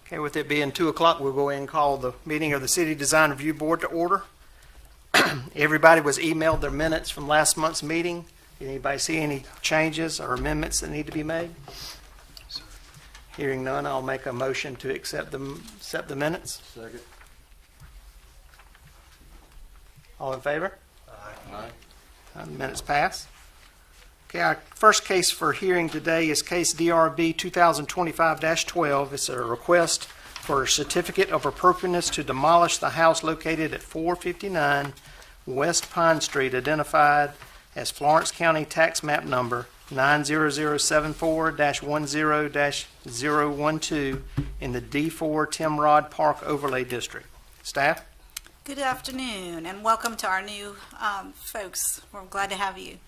Okay, with it being 2 o'clock, we'll go ahead and call the meeting of the City Design Review Board to order. Everybody was emailed their minutes from last month's meeting. Did anybody see any changes or amendments that need to be made? Hearing none, I'll make a motion to accept the minutes. Second. All in favor? Aye. Minutes pass. Okay, our first case for hearing today is case DRB 2025-12. It's a request for a certificate of appropriateness to demolish the house located at 459 West Pine Street, identified as Florence County Tax Map Number 90074-10-012 in the D4 Timrod Park Overlay District. Staff? Good afternoon and welcome to our new folks. We're glad to have you.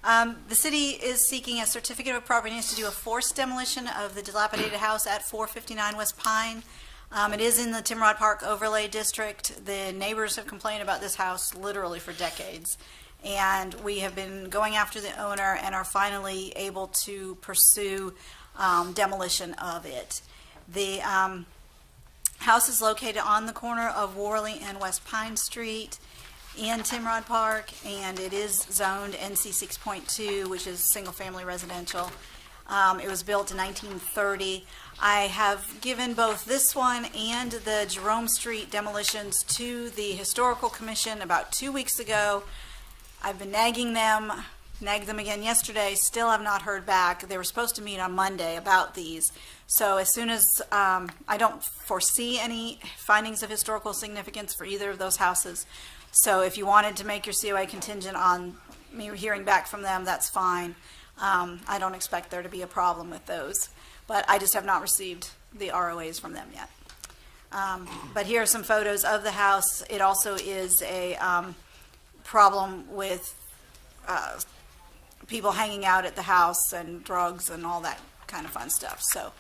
The city is seeking a certificate of appropriateness to do a forced demolition of the dilapidated house at 459 West Pine. It is in the Timrod Park Overlay District. The neighbors have complained about this house literally for decades, and we have been going after the owner and are finally able to pursue demolition of it. The house is located on the corner of Worley and West Pine Street in Timrod Park, and it is zoned NC 6.2, which is single-family residential. It was built in 1930. I have given both this one and the Jerome Street demolitions to the Historical Commission about 2 weeks ago. I've been nagged them again yesterday, still have not heard back. They were supposed to meet on Monday about these. So as soon as I don't foresee any findings of historical significance for either of those houses. So if you wanted to make your COA contingent on me hearing back from them, that's fine. I don't expect there to be a problem with those, but I just have not received the ROAs from them yet. But here are some photos of the house. It also is a problem with people hanging out at the house and drugs and all that kind of fun stuff. So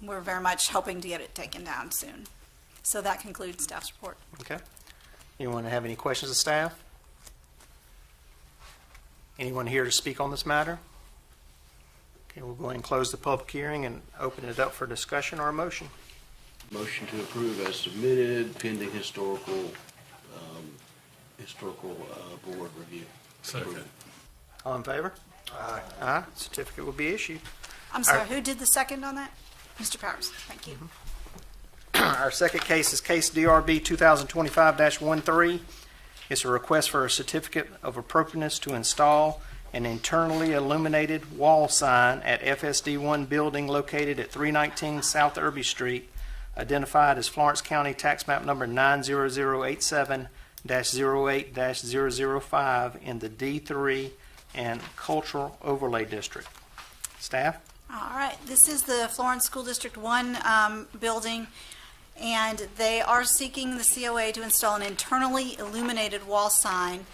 we're very much hoping to get it taken down soon. So that concludes staff's report. Okay. Anyone have any questions of staff? Anyone here to speak on this matter? Okay, we'll go ahead and close the public hearing and open it up for discussion or a motion. Motion to approve as submitted, pending historical board review. Second. All in favor? Aye. Aye. Certificate will be issued. I'm sorry, who did the second on that? Mr. Powers, thank you. Our second case is case DRB 2025-13. It's a request for a certificate of appropriateness to install an internally illuminated wall sign at FSD1 building located at 319 South Irby Street, identified as Florence County Tax Map Number 90087-08-005 in the D3 and Cultural Overlay District. Staff? All right, this is the Florence School District 1 building, and they are seeking the COA to install an internally illuminated wall sign.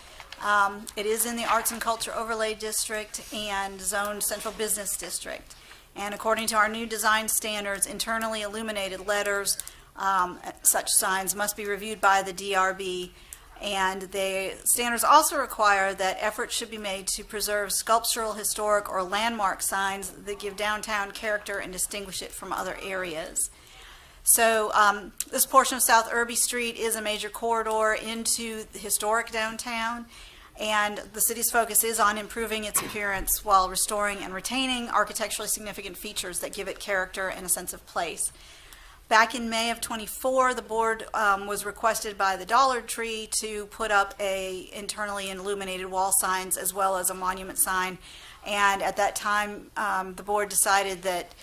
It is in the Arts and Culture Overlay District and Zoned Central Business District. And according to our new design standards, internally illuminated letters, such signs must be reviewed by the DRB. And the standards also require that efforts should be made to preserve sculptural, historic, or landmark signs that give downtown character and distinguish it from other areas. So this portion of South Irby Street is a major corridor into the historic downtown, and the city's focus is on improving its appearance while restoring and retaining architecturally significant features that give it character and a sense of place. Back in May of '24, the board was requested by the Dollar Tree to put up a internally illuminated wall signs as well as a monument sign, and at that time the board decided that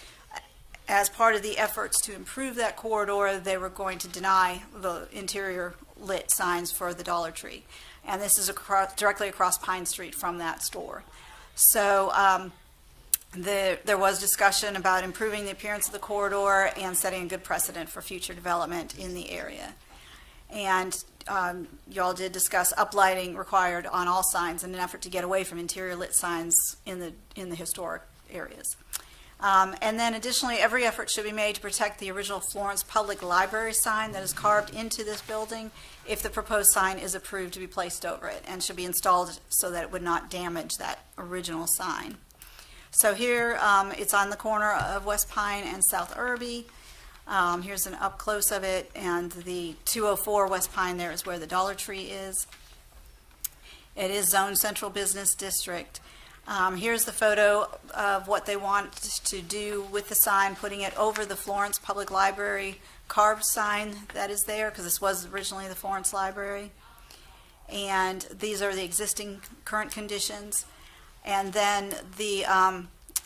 as part of the efforts to improve that corridor, they were going to deny the interior lit signs for the Dollar Tree. And this is directly across Pine Street from that store. So there was discussion about improving the appearance of the corridor and setting a good precedent for future development in the area. And you all did discuss uplighting required on all signs in an effort to get away from interior lit signs in the historic areas. And then additionally, every effort should be made to protect the original Florence Public Library sign that is carved into this building if the proposed sign is approved to be placed over it, and should be installed so that it would not damage that original sign. So here, it's on the corner of West Pine and South Irby. Here's an up close of it, and the 204 West Pine there is where the Dollar Tree is. It is zoned Central Business District. Here's the photo of what they want to do with the sign, putting it over the Florence Public Library carved sign that is there, because this was originally the Florence Library. And these are the existing current conditions. And then the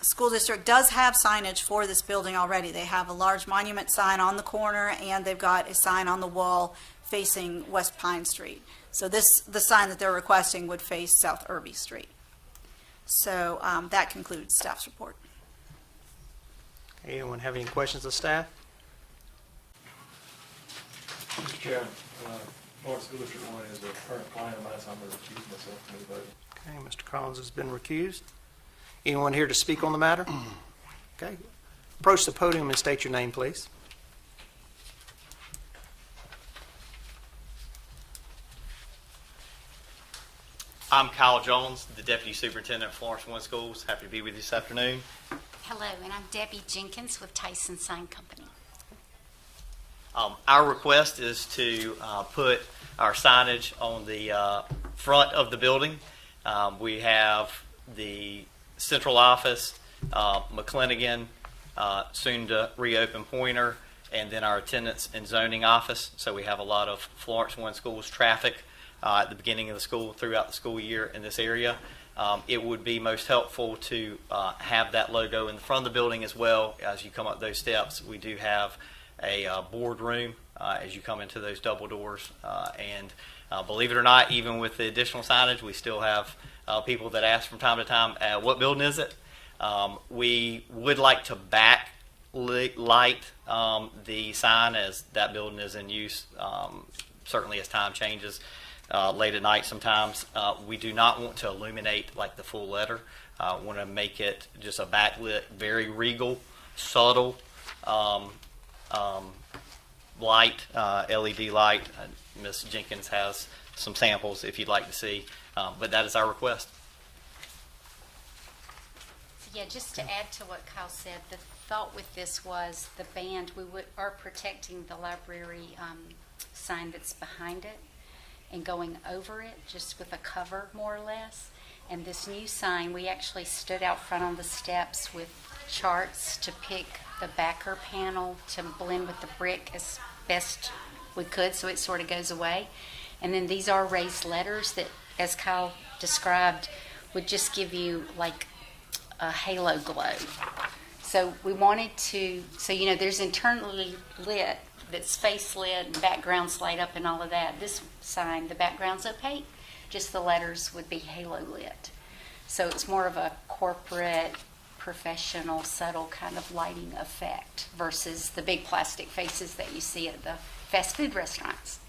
school district does have signage for this building already. They have a large monument sign on the corner, and they've got a sign on the wall facing West Pine Street. So the sign that they're requesting would face South Irby Street. So that concludes staff's report. Anyone have any questions of staff? Mr. Chairman, Florence School District 1 is a current client of mine, so I'm going to recuse myself from the vote. Okay, Mr. Collins has been recused. Anyone here to speak on the matter? Okay. Approach the podium and state your name, please. I'm Kyle Jones, the Deputy Superintendent of Florence One Schools. Happy to be with you this afternoon. Hello, and I'm Debbie Jenkins with Tyson Sign Company. Our request is to put our signage on the front of the building. We have the central office, McClinigan, soon to reopen Pointer, and then our attendance and zoning office. So we have a lot of Florence One Schools traffic at the beginning of the school, throughout the school year in this area. It would be most helpful to have that logo in the front of the building as well. As you come up those steps, we do have a boardroom as you come into those double doors. And believe it or not, even with the additional signage, we still have people that ask from time to time, what building is it? We would like to backlight the sign, as that building is in use, certainly as time changes. Late at night sometimes. We do not want to illuminate like the full letter. Want to make it just a backlit, very regal, subtle light, LED light. Ms. Jenkins has some samples if you'd like to see, but that is our request. Yeah, just to add to what Kyle said, the thought with this was the band, are protecting the library sign that's behind it and going over it just with a cover more or less. And this new sign, we actually stood out front on the steps with charts to pick the backer panel to blend with the brick as best we could so it sort of goes away. And then these are raised letters that, as Kyle described, would just give you like a halo glow. So we wanted to, so you know, there's internally lit that's face lit and background's light up and all of that. This sign, the background's opaque, just the letters would be halo lit. So it's more of a corporate, professional, subtle kind of lighting effect versus the big plastic faces that you see at the fast food restaurants.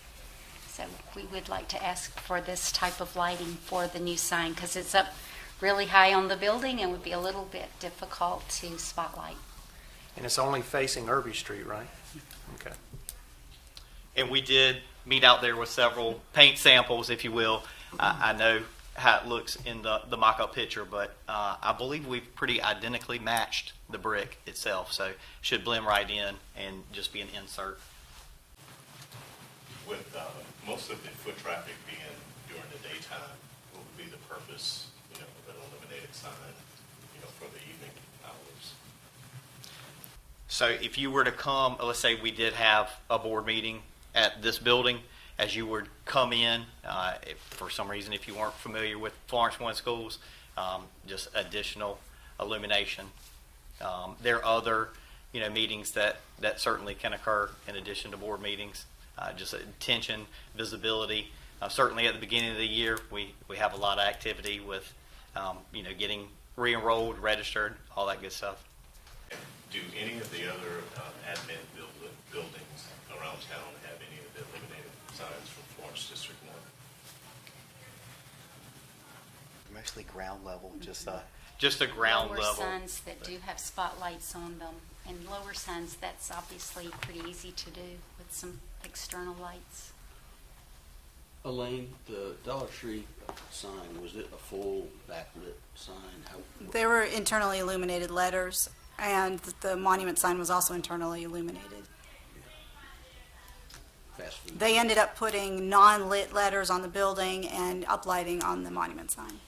So we would like to ask for this type of lighting for the new sign because it's up really high on the building and would be a little bit difficult to spotlight. And it's only facing Irby Street, right? Okay. And we did meet out there with several paint samples, if you will. I know how it looks in the mock-up picture, but I believe we've pretty identically matched the brick itself, so should blend right in and just be an insert. With most of the foot traffic being during the daytime, what would be the purpose, of an illuminated sign, for the evening hours? So if you were to come, let's say we did have a board meeting at this building, as you would come in, if for some reason, if you weren't familiar with Florence One Schools, just additional illumination. There are other, meetings that certainly can occur in addition to board meetings. Just attention, visibility. Certainly at the beginning of the year, we have a lot of activity with, getting re-enrolled, registered, all that good stuff. Do any of the other admin buildings around town have any of the illuminated signs from Florence District 1? Mostly ground level, just a ground lower level. signs that do have spotlights on them, and lower signs, that's obviously pretty easy to do with some external lights. Elaine, the Dollar Tree sign, was it a full backlit sign? They were internally illuminated letters, and the monument sign was also internally illuminated. Fast food? They ended up putting non-lit letters on the building and uplighting on the monument sign.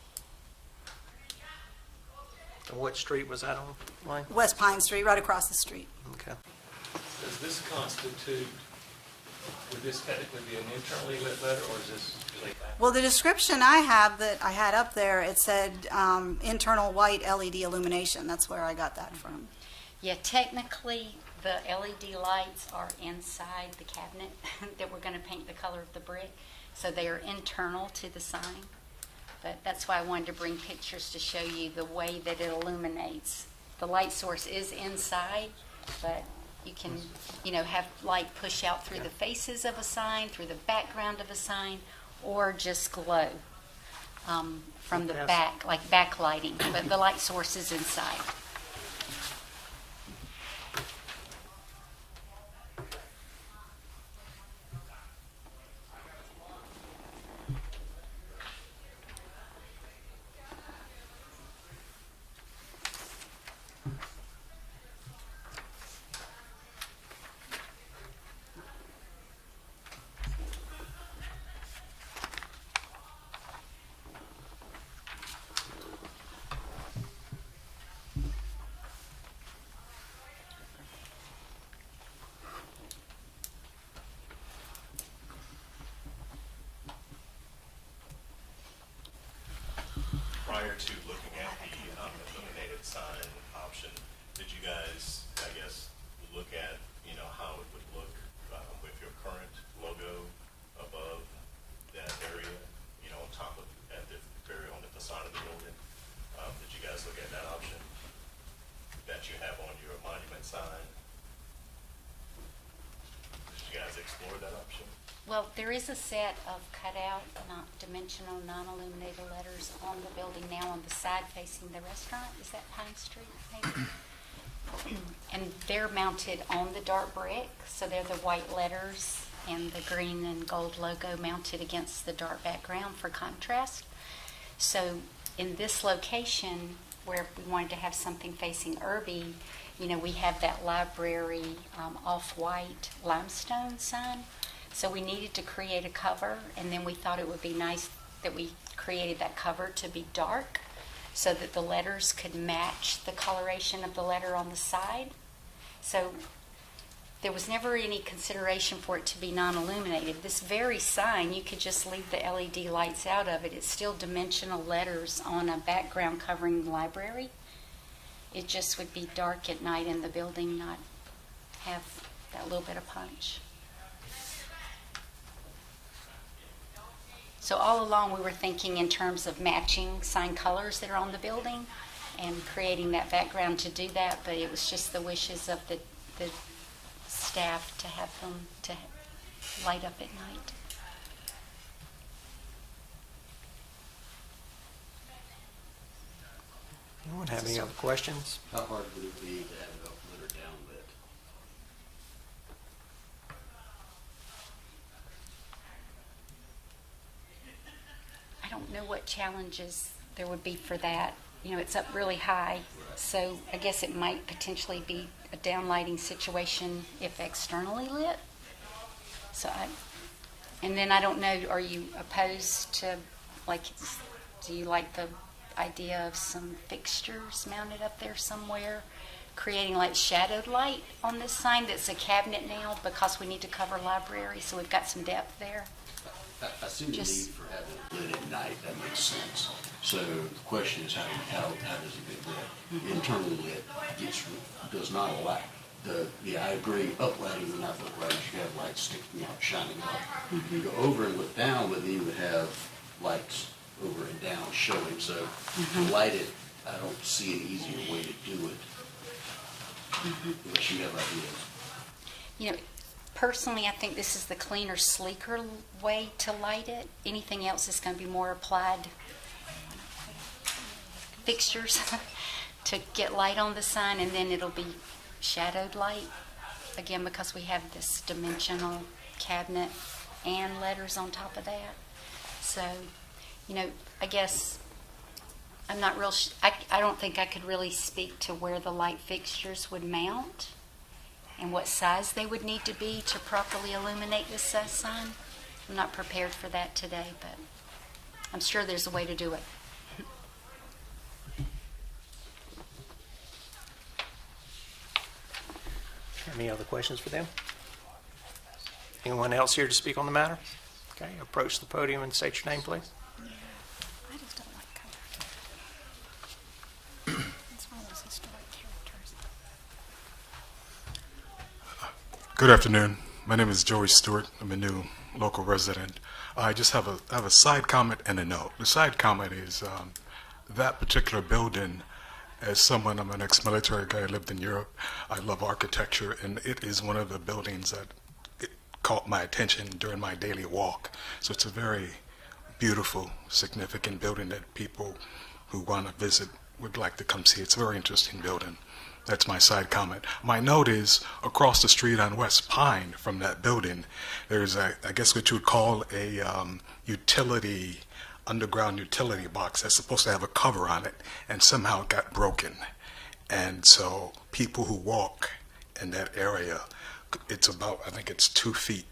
And what street was that on, Lane? West Pine Street, right across the street. Okay. Does this constitute, would this technically be an internally lit letter, or is this really? Well, the description I have that I had up there, it said internal white LED illumination. That's where I got that from. Yeah, technically, the LED lights are inside the cabinet that we're going to paint the color of the brick, so they are internal to the sign. But that's why I wanted to bring pictures to show you the way that it illuminates. The light source is inside, but you can, have light push out through the faces of a sign, through the background of a sign, or just glow from the Yes. back, like backlighting. But the light source is inside. Prior to looking at the illuminated sign option, did you guys, I guess, look at, how it would look with your current logo above that area, on top of, at the very, on the facade of the building? Did you guys look at that option that you have on your monument sign? Did you guys explore that option? Well, there is a set of cutout, not dimensional, non-illuminated letters on the building now on the side facing the restaurant. Is that Pine Street, maybe? And they're mounted on the dark brick, so they're the white letters and the green and gold logo mounted against the dark background for contrast. So in this location, where we wanted to have something facing Irby, we have that library off-white limestone sign. So we needed to create a cover, and then we thought it would be nice that we created that cover to be dark so that the letters could match the coloration of the letter on the side. So there was never any consideration for it to be non-illuminated. This very sign, you could just leave the LED lights out of it. It's still dimensional letters on a background covering the library. It just would be dark at night in the building, not have that little bit of punch. So all along, we were thinking in terms of matching sign colors that are on the building and creating that background to do that, but it was just the wishes of the staff to have them to light up at night. Anyone have any other questions? How hard would it be to have it uplit or downlit? I don't know what challenges there would be for that. It's up really high, so I guess it might potentially be a downlighting situation if externally lit. And then I don't know, are you opposed to, do you like the idea of some fixtures mounted up there somewhere, creating shadowed light on this sign that's a cabinet now because we need to cover library, so we've got some depth there? I see the need for having it lit at night, that makes sense. So the question is how does it get lit? Internally lit does not allow, I agree, uplighting would not look right, you should have lights sticking out, shining up. You go over and look down, but then you would have lights over and down showing, so to light it, I don't see an easier way to do it. Unless you have ideas. Personally, I think this is the cleaner, sleeker way to light it. Anything else is going to be more applied fixtures to get light on the sign, and then it'll be shadowed light, again, because we have this dimensional cabinet and letters on top of that. So, I guess I'm not real, I don't think I could really speak to where the light fixtures would mount and what size they would need to be to properly illuminate this sign. I'm not prepared for that today, but I'm sure there's a way to do it. Any other questions for them? Anyone else here to speak on the matter? Okay, approach the podium and state your name, please. I just don't like color. It's one of those historic characters. Good afternoon. My name is Joey Stewart. I'm a new local resident. I just have a side comment and a note. The side comment is that particular building, as someone, I'm an ex-military guy, I lived in Europe. I love architecture, and it is one of the buildings that it caught my attention during my daily walk. So it's a very beautiful, significant building that people who want to visit would like to come see. It's a very interesting building. That's my side comment. My note is across the street on West Pine from that building, there's I guess what you would call a underground utility box that's supposed to have a cover on it, and somehow it got broken. And so people who walk in that area, it's about, I think it's 2 feet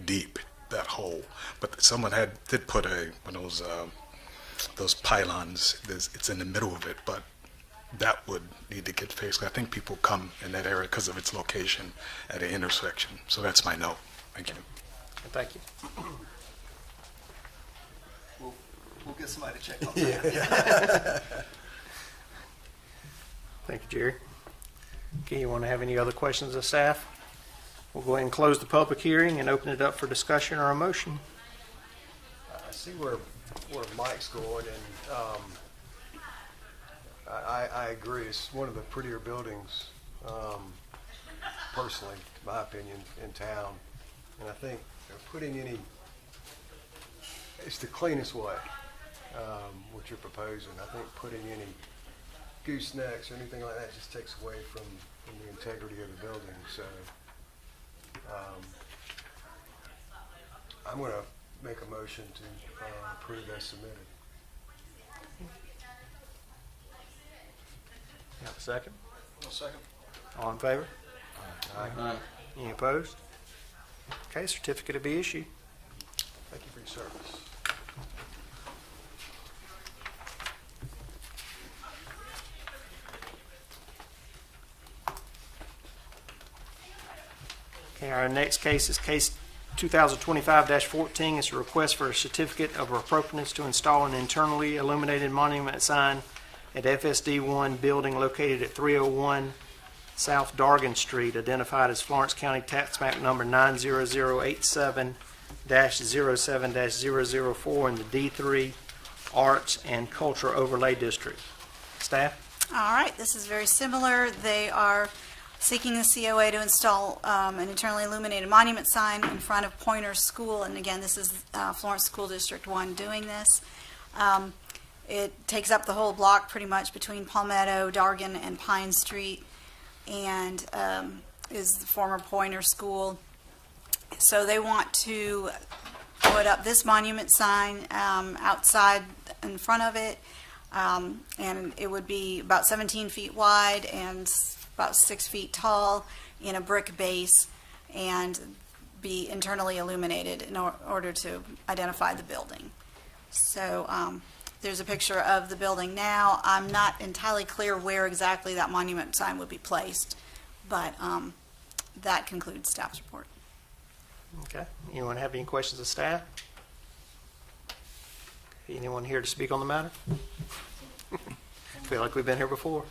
deep, that hole. But someone did put one of those pylons, it's in the middle of it, but that would need to get fixed. I think people come in that area because of its location at an intersection. So that's my note. Thank you. Thank you. We'll get somebody to check on that. Thank you, Jerry. Okay, you want to have any other questions of staff? We'll go ahead and close the public hearing and open it up for discussion or a motion. I see where Mike's going, and I agree. It's one of the prettier buildings, personally, in my opinion, in town. And I think it's the cleanest way, what you're proposing. I think putting any goosenecks or anything like that just takes away from the integrity of the building. So I'm going to make a motion to approve as submitted. You have a second? Second. All in favor? Aye. Any opposed? Okay, certificate will be issued. Thank you for your service. Okay, our next case is case 2025-14. It's a request for a certificate of appropriateness to install an internally illuminated monument sign at FSD 1 building located at 301 South Dargan Street, identified as Florence County Tax Map number 90087-07-004 in the D3 Arts and Culture Overlay District. Staff? All right, this is very similar. They are seeking the COA to install an internally illuminated monument sign in front of Pointer School. And again, this is Florence School District 1 doing this. It takes up the whole block pretty much between Palmetto, Dargan, and Pine Street, and is the former Pointer School. So they want to put up this monument sign outside in front of it, and it would be about 17 feet wide and about 6 feet tall in a brick base, and be internally illuminated in order to identify the building. So there's a picture of the building now. I'm not entirely clear where exactly that monument sign would be placed, but that concludes staff's report. Okay. Anyone have any questions of staff? Anyone here to speak on the matter? Feel like we've been here before.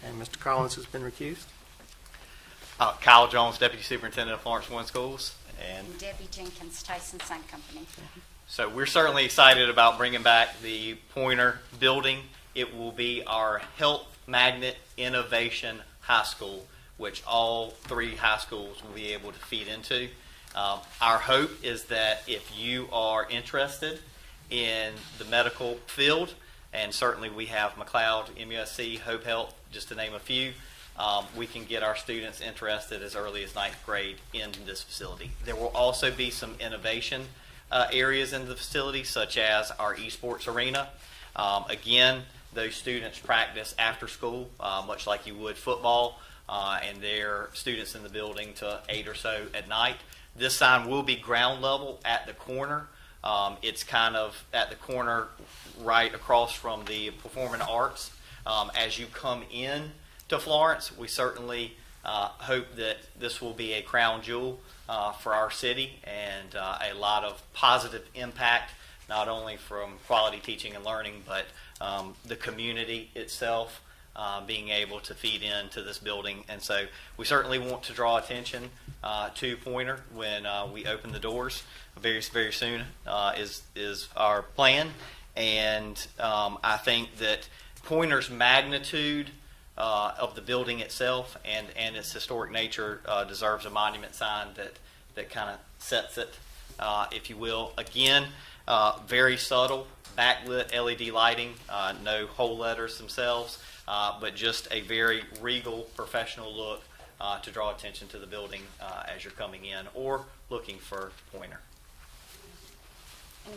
Okay, Mr. Collins has been recused. Kyle Jones, Deputy Superintendent of Florence 1 Schools. And Debbie Jenkins, Tyson Sign Company. So we're certainly excited about bringing back the Pointer building. It will be our Health Magnet Innovation High School, which all 3 high schools will be able to feed into. Our hope is that if you are interested in the medical field, and certainly we have McLeod, MUSC, Hope Health, just to name a few, we can get our students interested as early as ninth grade in this facility. There will also be some innovation areas in the facility, such as our esports arena. Again, those students practice after school, much like you would football, and they're students in the building to 8 or so at night. This sign will be ground level at the corner. It's kind of at the corner right across from the Performing Arts. As you come in to Florence, we certainly hope that this will be a crown jewel for our city and a lot of positive impact, not only from quality teaching and learning, but the community itself being able to feed into this building. And so we certainly want to draw attention to Pointer when we open the doors very, very soon is our plan. And I think that Pointer's magnitude of the building itself and its historic nature deserves a monument sign that kind of sets it, if you will. Again, very subtle, backlit LED lighting, no whole letters themselves, but just a very regal, professional look to draw attention to the building as you're coming in or looking for Pointer.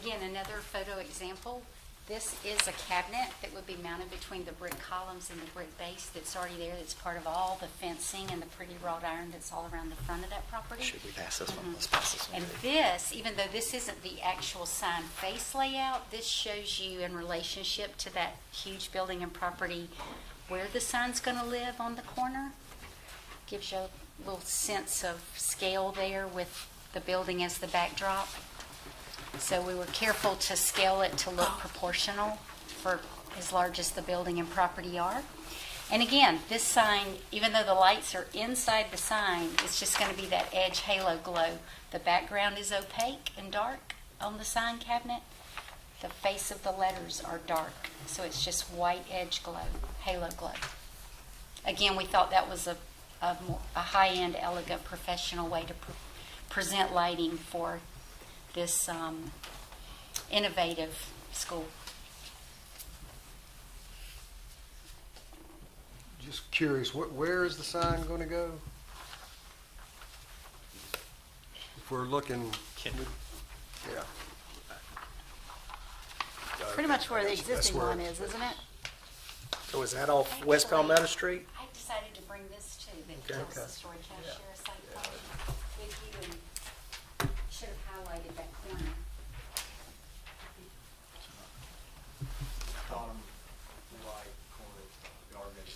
Again, another photo example. This is a cabinet that would be mounted between the brick columns and the brick base that's already there. That's part of all the fencing and the pretty wrought iron that's all around the front of that property. Should we pass this one? Let's pass this one. And this, even though this isn't the actual sign face layout, this shows you in relationship to that huge building and property where the sign's going to live on the corner. Gives you a little sense of scale there with the building as the backdrop. So we were careful to scale it to look proportional for as large as the building and property are. And again, this sign, even though the lights are inside the sign, it's just going to be that edge halo glow. The background is opaque and dark on the sign cabinet. The face of the letters are dark, so it's just white edge glow, halo glow. Again, we thought that was a high-end, elegant, professional way to present lighting for this innovative school. Just curious, where is the sign going to go? If we're looking, yeah. Pretty much where the That's existing where- one is, isn't it? So is that off West Palmetto Street? I decided to bring this too, that tells the story. Can I share a site plan with you? And should have highlighted that corner. Bottom right corner of the garbage.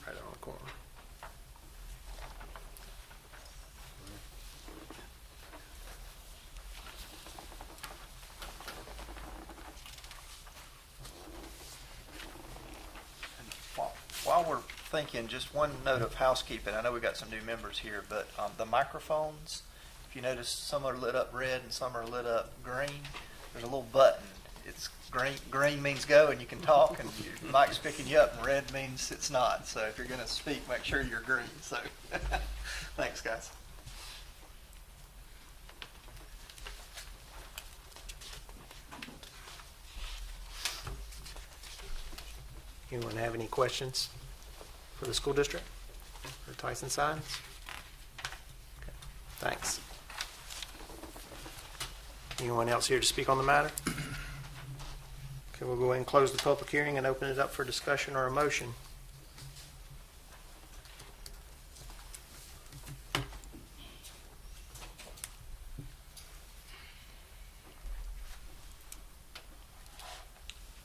Right on the corner. While we're thinking, just one note of housekeeping. I know we got some new members here, but the microphones, if you notice, some are lit up red and some are lit up green. There's a little button. It's green. Green means go and you can talk, and your mic's picking you up, and red means it's not. So if you're going to speak, make sure you're green. So thanks, guys. Anyone have any questions for the school district or Tyson Signs? Okay, thanks. Anyone else here to speak on the matter? Okay, we'll go ahead and close the public hearing and open it up for discussion or a motion.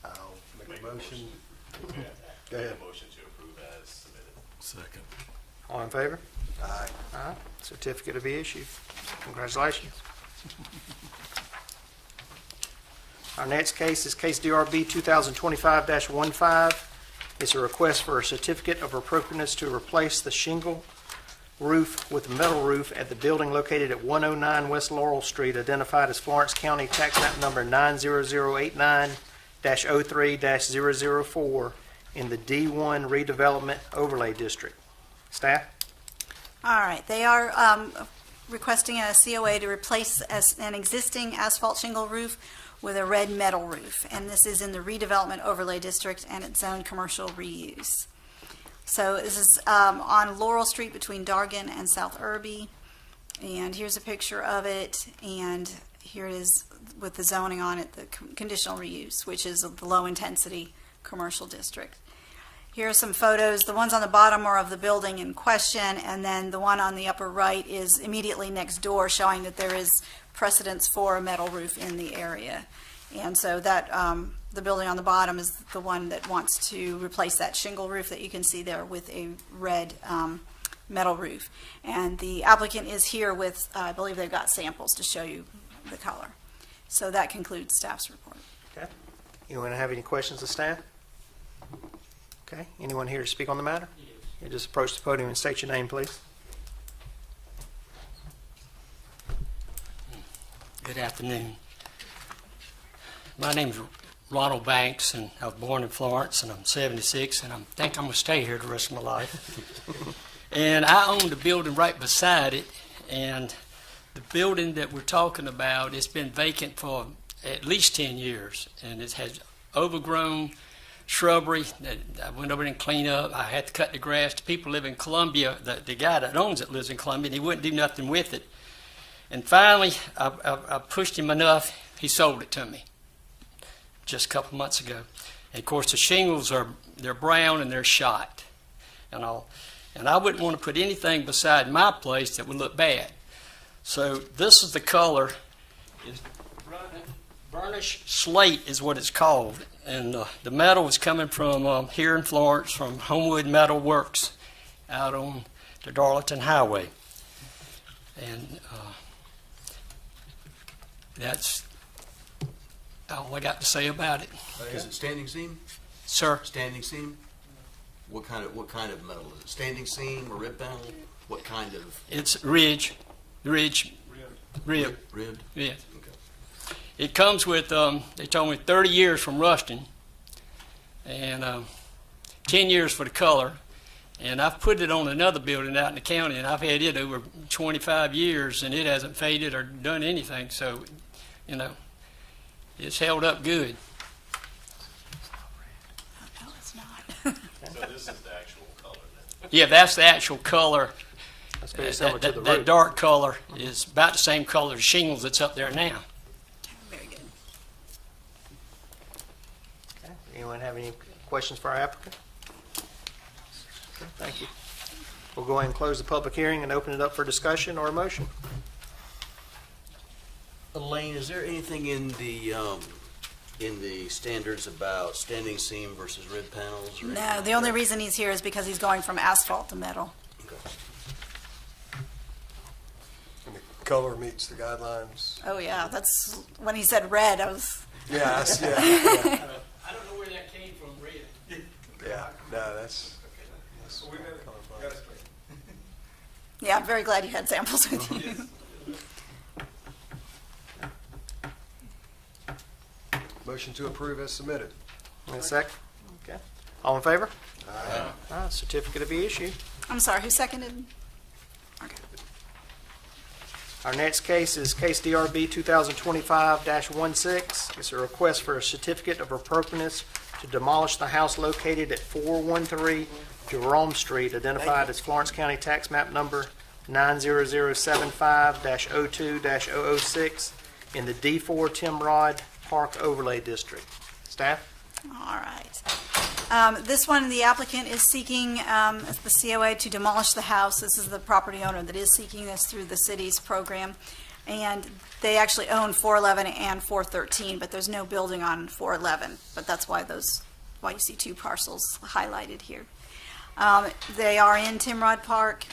I'll make a motion. Go Make ahead. a motion to approve as submitted. Second. All in favor? Aye. Aye. Certificate to be issued. Congratulations. Our next case is case DRB 2025-15. It's a request for a certificate of appropriateness to replace the shingle roof with metal roof at the building located at 109 West Laurel Street, identified as Florence County Tax Map Number 90089-03-004 in the D1 Redevelopment Overlay District. Staff? All right, they are requesting a COA to replace an existing asphalt shingle roof with a red metal roof, and this is in the redevelopment overlay district, and it's zoned commercial reuse. So this is on Laurel Street between Dargan and South Irby, and here's a picture of it, and here it is with the zoning on it, the conditional reuse, which is the low-intensity commercial district. Here are some photos. The ones on the bottom are of the building in question, and then the one on the upper right is immediately next door, showing that there is precedence for a metal roof in the area. And so that the building on the bottom is the one that wants to replace that shingle roof that you can see there with a red metal roof. And the applicant is here with, I believe they've got samples to show you the color. So that concludes staff's report. Okay. Anyone have any questions of staff? Okay. Anyone here to speak on the matter? You just approach the podium and state your name, please. Good afternoon. My name's Ronald Banks, and I was born in Florence, and I'm 76, and I think I'm going to stay here the rest of my life. And I own the building right beside it, and the building that we're talking about, it's been vacant for at least 10 years, and it has overgrown shrubbery that I went over and cleaned up. I had to cut the grass. The people live in Columbia. The guy that owns it lives in Columbia, and he wouldn't do nothing with it. And finally, I pushed him enough, he sold it to me just a couple months ago. And of course, the shingles they're brown and they're shot and all. And I wouldn't want to put anything beside my place that would look bad. So this is the color. Burnished slate is what it's called. And the metal is coming from here in Florence, from Homewood Metal Works out on the Darlington Highway. And that's all I got to say about it. Is it standing seam? Sir? Standing seam? What kind of metal is it? Standing seam or rib panel? What kind of? It's rib. Ribbed? Yeah. Okay. It comes with, they told me 30 years from rusting, and 10 years for the color. And I've put it on another building out in the county, and I've had it over 25 years, and it hasn't faded or done anything. So, you know, it's held up good. No, it's not. So this is the actual color then? Yeah, that's the actual color. That's very similar to the That roof. dark color is about the same color as shingles that's up there now. Very good. Okay. Anyone have any questions for our applicant? Okay, thank you. We'll go ahead and close the public hearing and open it up for discussion or a motion. Elaine, is there anything in the standards about standing seam versus rib panels? Or anything No, like the only that? reason he's here is because he's going from asphalt to metal. Okay. And the color meets the guidelines. Oh, yeah, that's, when he said red, I was, Yeah, yeah, yeah. I don't know where that came from, red. Yeah, no, that's colorblind. yeah, I'm very glad you had samples with you. Motion to approve as submitted. In a second. Okay. All in favor? Aye. Certificate to be issued. I'm sorry, who seconded? Okay. Our next case is case DRB 2025-16. It's a request for a certificate of appropriateness to demolish the house located at 413 Jerome Street, identified as Florence County Tax Map Number 90075-02-006 in the D4 Timrod Park Overlay District. Staff? All right. This one, the applicant is seeking the COA to demolish the house. This is the property owner that is seeking this through the city's program. And they actually own 411 and 413, but there's no building on 411. But that's why you see two parcels highlighted here. They are in Timrod Park.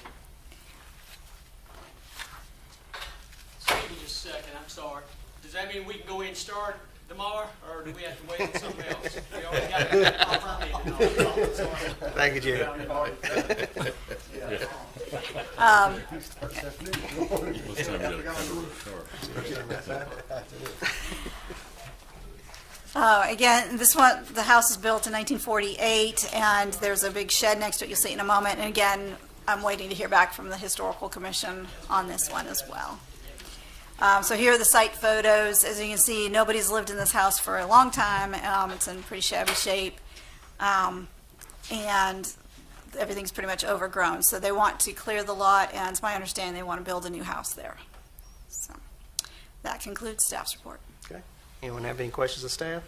Excuse me just a second, I'm sorry. Does that mean we can go in and start tomorrow, or do we have to wait on something else? We already got it all permitted and all. Sorry. Thank you, Jerry. Again, this one, the house was built in 1948, and there's a big shed next to it. You'll see it in a moment. And again, I'm waiting to hear back from the Historical Commission on this one as well. So here are the site photos. As you can see, nobody's lived in this house for a long time. It's in pretty shabby shape. And everything's pretty much overgrown. So they want to clear the lot, and it's my understanding they want to build a new house there. So that concludes staff's report. Okay. Anyone have any questions of staff?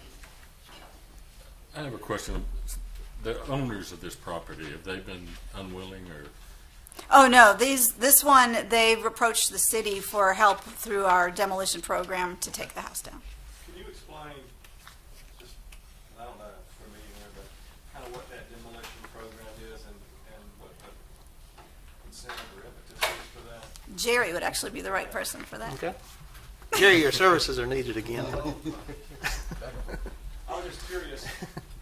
I have a question. The owners of this property, have they been unwilling or? Oh, no, this one, they've approached the city for help through our demolition program to take the house down. Can you explain, just, I don't know if we're meeting here, but kind of what that demolition program is and what the incentive or impetus is for that? Jerry would actually be the right person for that. Okay. Jerry, your services are needed again. I was just curious,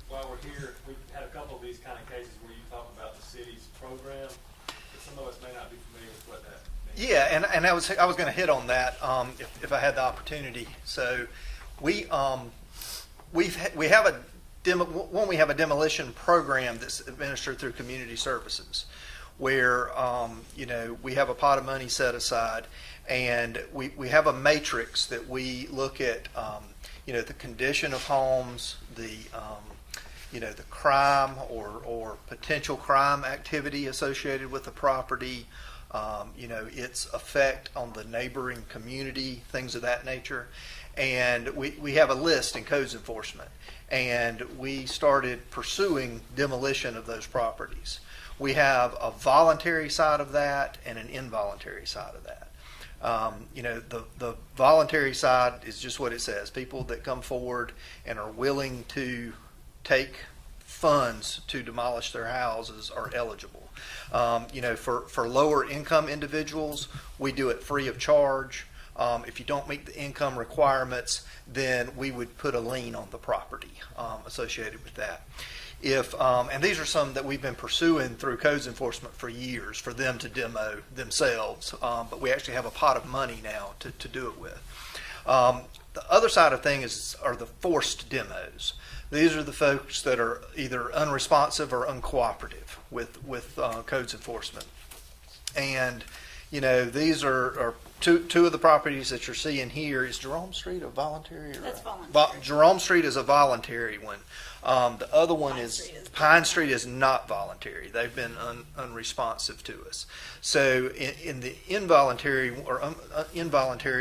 while we're here, we've had a couple of these kind of cases where you talk about the city's program, but some of us may not be familiar with what that means. Yeah, and I was going to hit on that if I had the opportunity. So we have a we have a demolition program that's administered through Community Services, where we have a pot of money set aside, and we have a matrix that we look at the condition of homes, the crime or potential crime activity associated with the property, its effect on the neighboring community, things of that nature. And we have a list in codes enforcement, and we started pursuing demolition of those properties. We have a voluntary side of that and an involuntary side of that. The voluntary side is just what it says. People that come forward and are willing to take funds to demolish their houses are eligible. For lower income individuals, we do it free of charge. If you don't meet the income requirements, then we would put a lien on the property associated with that. And these are some that we've been pursuing through codes enforcement for years for them to demo themselves, but we actually have a pot of money now to do it with. The other side of things are the forced demos. These are the folks that are either unresponsive or uncooperative with codes enforcement. And these are two of the properties that you're seeing here. Is Jerome Street a voluntary? That's voluntary. Jerome Street is a voluntary one. The other one Pine Street is not voluntary. They've been unresponsive to us. So in the involuntary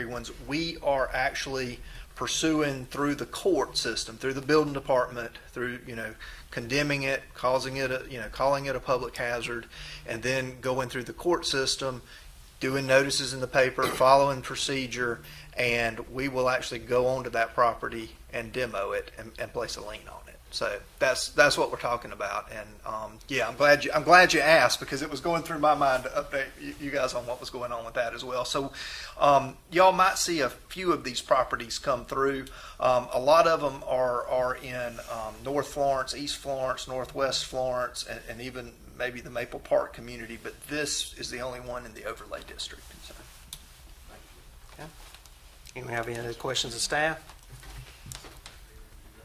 ones, we are actually pursuing through the court system, through the building department, through condemning it, calling it a public hazard, and then going through the court system, doing notices in the paper, following procedure, and we will actually go onto that property and demo it and place a lien on it. So that's what we're talking about. And I'm glad you asked, because it was going through my mind to update you guys on what was going on with that as well. So y'all might see a few of these properties come through. A lot of them are in North Florence, East Florence, Northwest Florence, and even maybe the Maple Park community, but this is the only one in the overlay district. So. Okay. Anyone have any other questions of staff?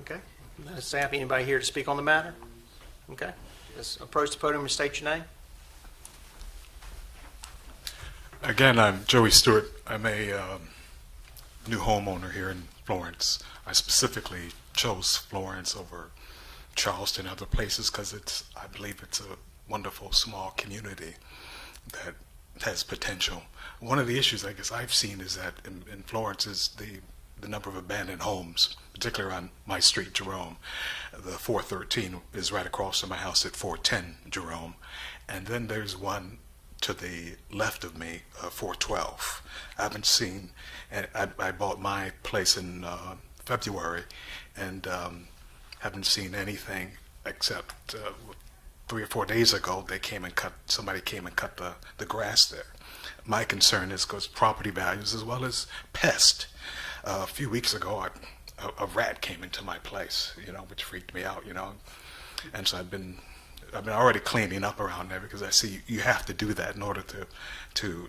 Okay. Staff, anybody here to speak on the matter? Okay. Let's approach the podium and state your name. Again, I'm Joey Stewart. I'm a new homeowner here in Florence. I specifically chose Florence over Charleston and other places because I believe it's a wonderful small community that has potential. One of the issues I guess I've seen is that in Florence is the number of abandoned homes, particularly on my street, Jerome. The 413 is right across from my house at 410 Jerome. And then there's one to the left of me, 412. I haven't seen, I bought my place in February and haven't seen anything except 3 or 4 days ago somebody came and cut the grass there. My concern is because property values as well as pest. A few weeks ago, a rat came into my place, which freaked me out, and so I've been already cleaning up around there because I see you have to do that in order to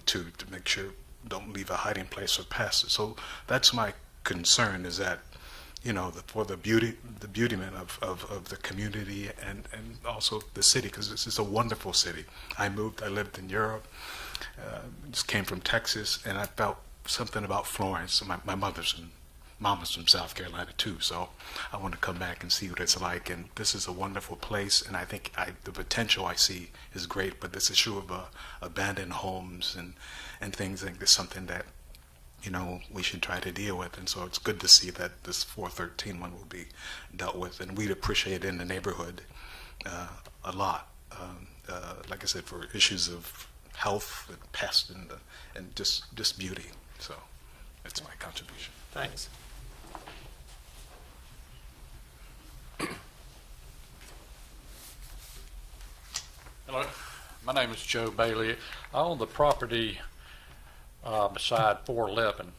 make sure don't leave a hiding place for pests. So that's my concern, is that for the beautyment of the community and also the city, because this is a wonderful city. I lived in Europe, just came from Texas, and I felt something about Florence. My mama's from South Carolina too, so I want to come back and see what it's like. And this is a wonderful place, and I think the potential I see is great. But this issue of abandoned homes and things, I think is something that we should try to deal with. And so it's good to see that this 413 one will be dealt with, and we'd appreciate it in the neighborhood a lot. Like I said, for issues of health and pest and just beauty. So that's my contribution. Thanks. Hello, my name is Joe Bailey. I own the property beside 411,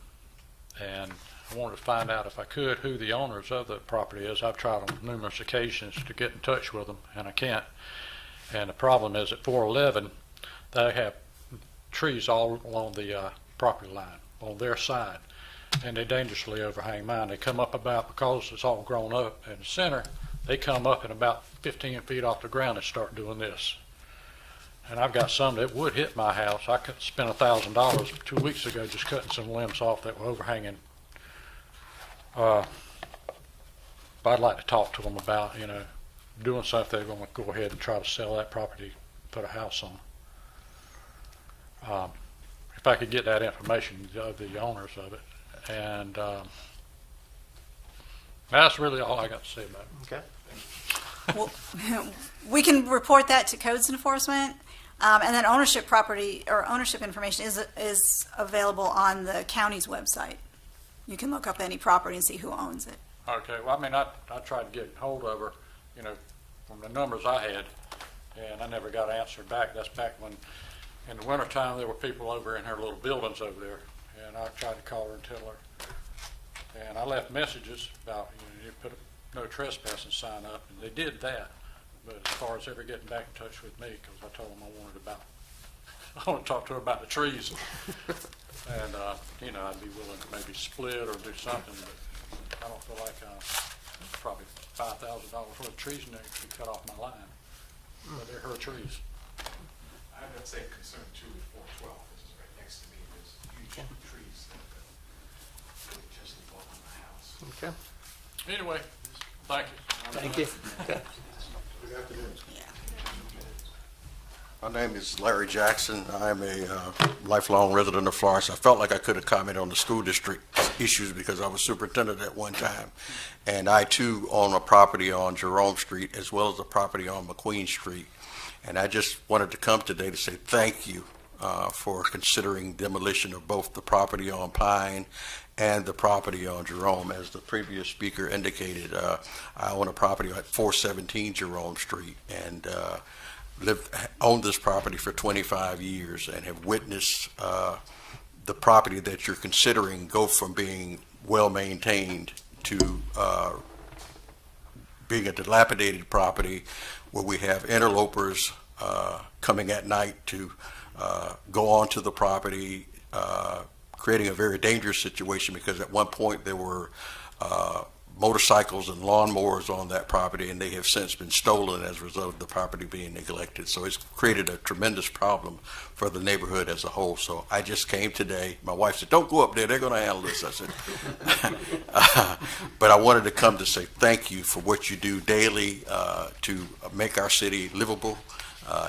and I wanted to find out, if I could, who the owners of the property is. I've tried on numerous occasions to get in touch with them, and I can't. And the problem is at 411, they have trees all along the property line on their side, and they dangerously overhang mine. They come up because it's all grown up in the center, they come up and about 15 feet off the ground and start doing this. And I've got some that would hit my house. I could spend $1,000 2 weeks ago just cutting some limbs off that were overhanging. But I'd like to talk to them about, doing something. They're going to go ahead and try to sell that property, put a house on. If I could get that information of the owners of it. And that's really all I got to say about it. Okay. Well, we can report that to codes enforcement, and then ownership information is available on the county's website. You can look up any property and see who owns it. Okay, well, I mean, I tried to get hold of her, from the numbers I had, and I never got an answer back. That's back when, in the wintertime, there were people over in her little buildings over there, and I tried to call her and tell her. And I left messages about, you put a no trespassing sign up, and they did that. But as far as ever getting back in touch with me, because I told them I want to talk to her about the trees. And, I'd be willing to maybe split or do something, but I don't feel like probably $5,000 worth of trees in there to cut off my line. But they're her trees. I have that same concern too with 412, which is right next to me. There's huge trees that just involved in my house. Okay. Anyway, thank you. Thank you. Okay. Good afternoon. My name is Larry Jackson. I'm a lifelong resident of Florence. I felt like I could have commented on the school district issues because I was superintendent at one time. And I too own a property on Jerome Street as well as a property on McQueen Street. And I just wanted to come today to say thank you for considering demolition of both the property on Pine and the property on Jerome. As the previous speaker indicated, I own a property at 417 Jerome Street, and owned this property for 25 years and have witnessed the property that you're considering go from being well maintained to being a dilapidated property where we have interlopers coming at night to go onto the property, creating a very dangerous situation, because at one point there were motorcycles and lawnmowers on that property, and they have since been stolen as a result of the property being neglected. So it's created a tremendous problem for the neighborhood as a whole. So I just came today. My wife said, "Don't go up there, they're going to handle this." I said, but I wanted to come to say thank you for what you do daily to make our city livable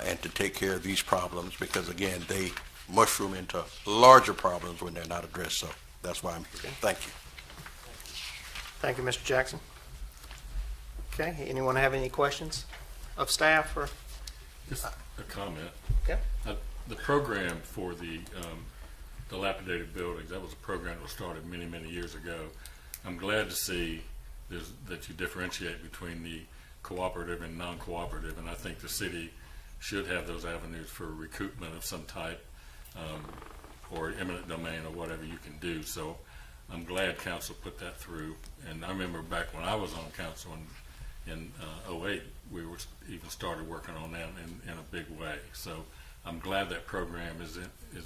and to take care of these problems, because again, they mushroom into larger problems when they're not addressed. So that's why I'm here. Thank you. Thank you, Mr. Jackson. Okay, anyone have any questions of staff or? Just a comment. Okay. The program for the dilapidated buildings, that was a program that was started many, many years ago. I'm glad to see that you differentiate between the cooperative and non-cooperative, and I think the city should have those avenues for recoupment of some type, or eminent domain or whatever you can do. So I'm glad council put that through. And I remember back when I was on council in 08, we were even started working on that in a big way. So I'm glad that program is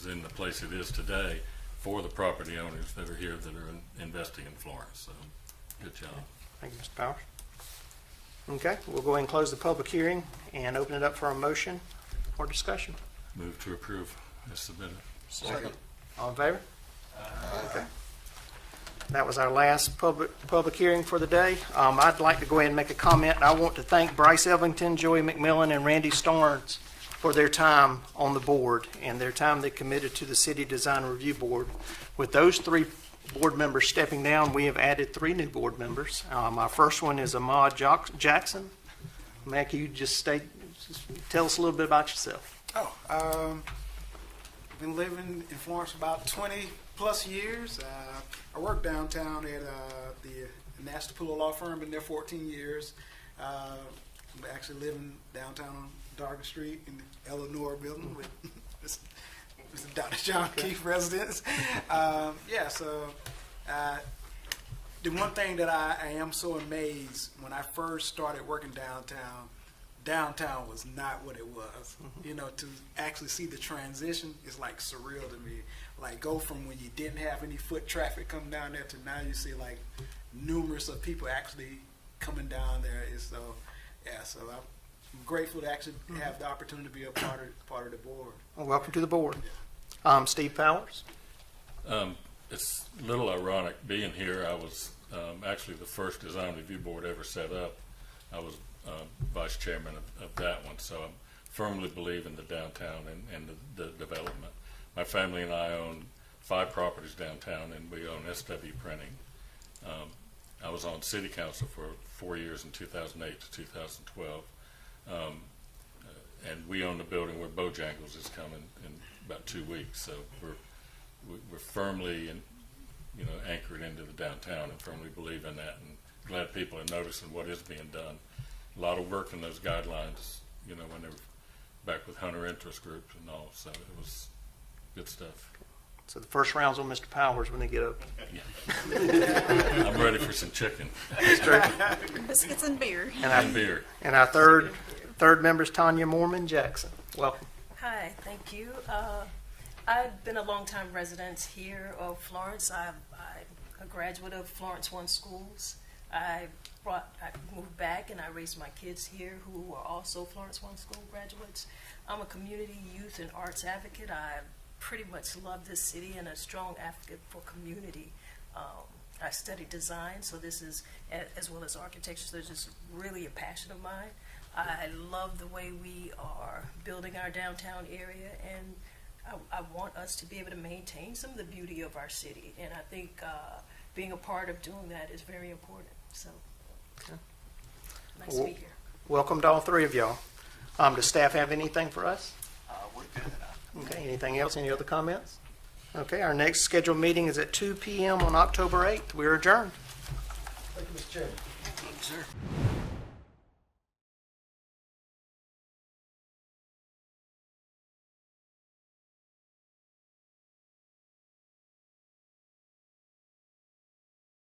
in the place it is today for the property owners that are here that are investing in Florence. So Good job. Thank you, Mr. Powers. Okay, we'll go ahead and close the public hearing and open it up for a motion or discussion. Move to approve as submitted. Second. All in favor? Okay. That was our last public hearing for the day. I'd like to go ahead and make a comment. I want to thank Bryce Evington, Joey McMillan, and Randy Starnes for their time on the board and their time they committed to the City Design Review Board. With those three board members stepping down, we have added 3 new board members. Our first one is Ahmad Jackson. Mac, you just tell us a little bit about yourself. Been living in Florence about 20 plus years. I work downtown at the National Pula Law Firm. Been there 14 years. I'm actually living downtown on Dargan Street in the Eleanor building with Mr. Dr. John Keefe residence. The one thing that I am so amazed, when I first started working downtown was not what it was. You know, to actually see the transition is like surreal to me. Like go from when you didn't have any foot traffic coming down there to now you see like numerous of people actually coming down there. So I'm grateful to actually have the opportunity to be a part of the board. Well, welcome to the board. Steve Powers. It's a little ironic being here. I was actually the first design review board ever set up. I was vice chairman of that one, so I firmly believe in the downtown and the development. My family and I own 5 properties downtown, and we own SW Printing. I was on city council for 4 years in 2008 to 2012, and we own the building where Bojangles is coming in about 2 weeks. So we're firmly anchored into the downtown and firmly believe in that, and glad people are noticing what is being done. A lot of work in those guidelines, when they were back with Hunter interest groups and all, so it was good stuff. So the first round's on Mr. Powers when they get up. I'm ready for some chicken. Biscuits and beer. And beer. And our third member is Tanya Mormon Jackson. Welcome. Hi, thank you. I've been a longtime resident here of Florence. I'm a graduate of Florence One Schools. I moved back and I raised my kids here who are also Florence One School graduates. I'm a community youth and arts advocate. I pretty much love this city and a strong advocate for community. I studied design, so this is, as well as architecture, so it's just really a passion of mine. I love the way we are building our downtown area, and I want us to be able to maintain some of the beauty of our city, and I think being a part of doing that is very important. So, nice to be here. Welcome to all 3 of y'all. Does staff have anything for us? We're good. Okay, anything else? Any other comments? Okay, our next scheduled meeting is at 2 p.m. on October 8th. We are adjourned. Thank you, Mr. Chairman. Sir.